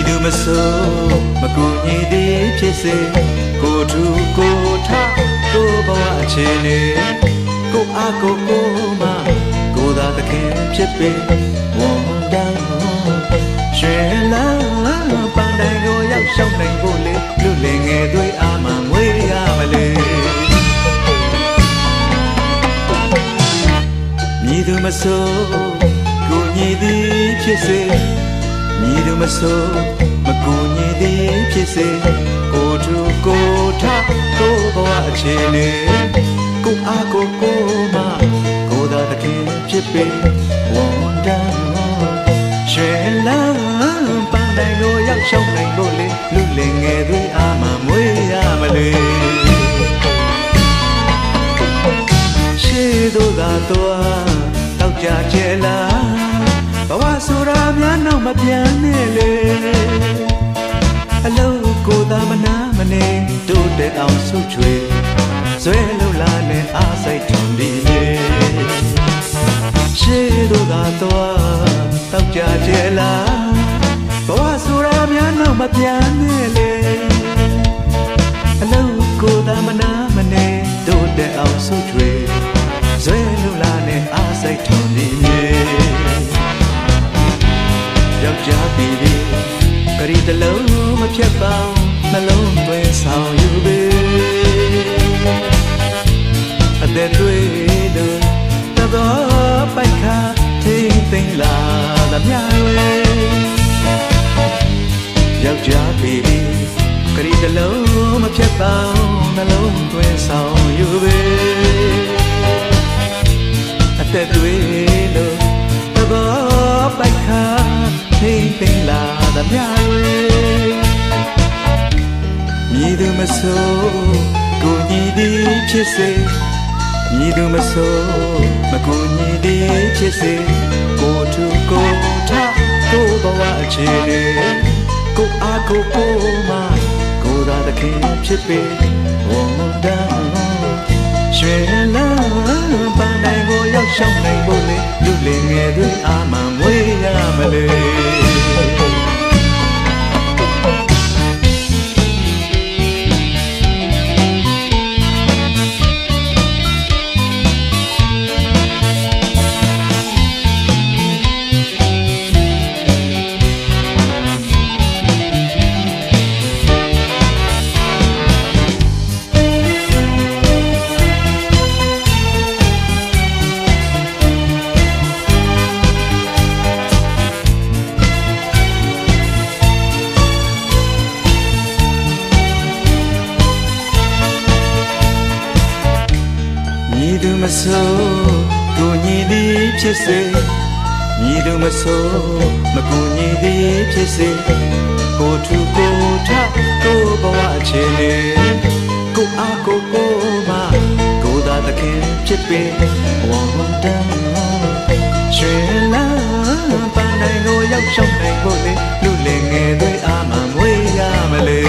သူမဆိုမကူညီသည်ဖြစ်စေကိုထူကိုထကိုဘဝအခြေအနေကိုအားကိုမကိုသာသခင်ဖြစ်ပေဝန်တန်းရွှေလန်းပန်းတိုင်းကိုရောက်ရှောင်းနိုင်ဖို့လေလူလင်ငယ်တွေအာမငွေရမလဲမြည်သူမဆိုကိုညီသည်ဖြစ်စေမြည်သူမဆိုမကူညီသည်ဖြစ်စေကိုထူကိုထကိုဘဝအခြေအနေကိုအားကိုမကိုသာသခင်ဖြစ်ပေဝန်တန်းရွှေလန်းပန်းတိုင်းကိုရောက်ရှောင်းနိုင်ဖို့လေလူလင်ငယ်တွေအာမမွေးရမလဲရှေးတို့သာတော့တောက်ကြကျဲလားဘဝဆိုတာများနောက်မပြန်နဲ့လေအလုံးကိုသာမနာမနေတို့တဲ့အောင်ဆုချွေဇွဲလုံလာနဲ့အားစိတ်ထုံဒီလေရှေးတို့သာတော့တောက်ကြကျဲလားဘဝဆိုတာများနောက်မပြန်နဲ့လေအလုံးကိုသာမနာမနေတို့တဲ့အောင်ဆုချွေဇွဲလုံလာနဲ့အားစိတ်ထုံဒီလေယောက်ျားပြည်ပြီကရီတလုံးမဖြတ်ပေါင်းနှလုံးသွင်းဆောင်ယူပေအသက်တွေတို့တတော်ပိုက်ခါထိမ့်သိမ့်လာသမျှတွေယောက်ျားပြည်ပြီကရီတလုံးမဖြတ်ပေါင်းနှလုံးသွင်းဆောင်ယူပေအသက်တွေတို့တတော်ပိုက်ခါထိမ့်သိမ့်လာသမျှတွေမြည်သူမဆိုကိုညီသည်ဖြစ်စေမြည်သူမဆိုမကူညီသည်ဖြစ်စေကိုထူကိုထကိုဘဝအခြေအနေကိုအားကိုမကိုသာသခင်ဖြစ်ပေဝန်တန်းရွှေလန်းပန်းတိုင်းကိုရောက်ရှောင်းနိုင်ဖို့လေလူလင်ငယ်တွေအာမမွေးရမလဲမြည်သူမဆိုကိုညီသည်ဖြစ်စေမြည်သူမဆိုမကူညီသည်ဖြစ်စေကိုထူကိုထကိုဘဝအခြေအနေကိုအားကိုမကိုသာသခင်ဖြစ်ပေဝန်တန်းရွှေလန်းပန်းတိုင်းကိုရောက်ရှောင်းနိုင်ဖို့လေလူလင်ငယ်တွေအာမမွေးရမလဲ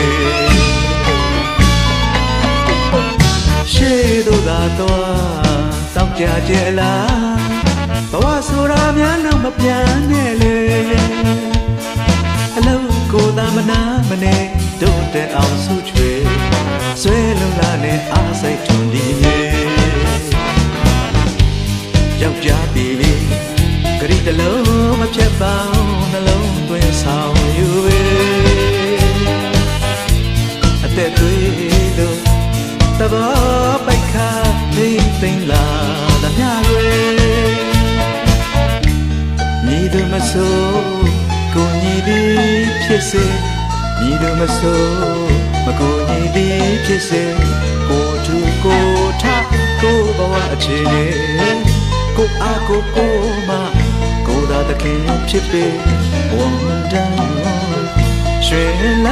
ရှေးတို့သာတော့တောက်ကြကျဲလားဘဝဆိုတာများနောက်မပြန်နဲ့လေအလုံးကိုသာမနာမနေတို့တဲ့အောင်ဆုချွေဆွဲလုံလာနဲ့အားစိတ်ထုံဒီမြေယောက်ျားပြည်ပြီဂရီတလုံးမဖြတ်ပေါင်းနှလုံးသွင်းဆောင်ယူပေအသက်တွေတို့တဘောပိုက်ခါထိမ့်သိမ့်လာသမျှတွေမြည်သူမဆိုကိုညီသည်ဖြစ်စေမြည်သူမဆိုမကိုညီသည်ဖြစ်စေကိုထူကိုထကိုဘဝအခြေအနေကိုအားကိုမကိုသာသခင်ဖြစ်ပေဝန်တန်းရွှေလ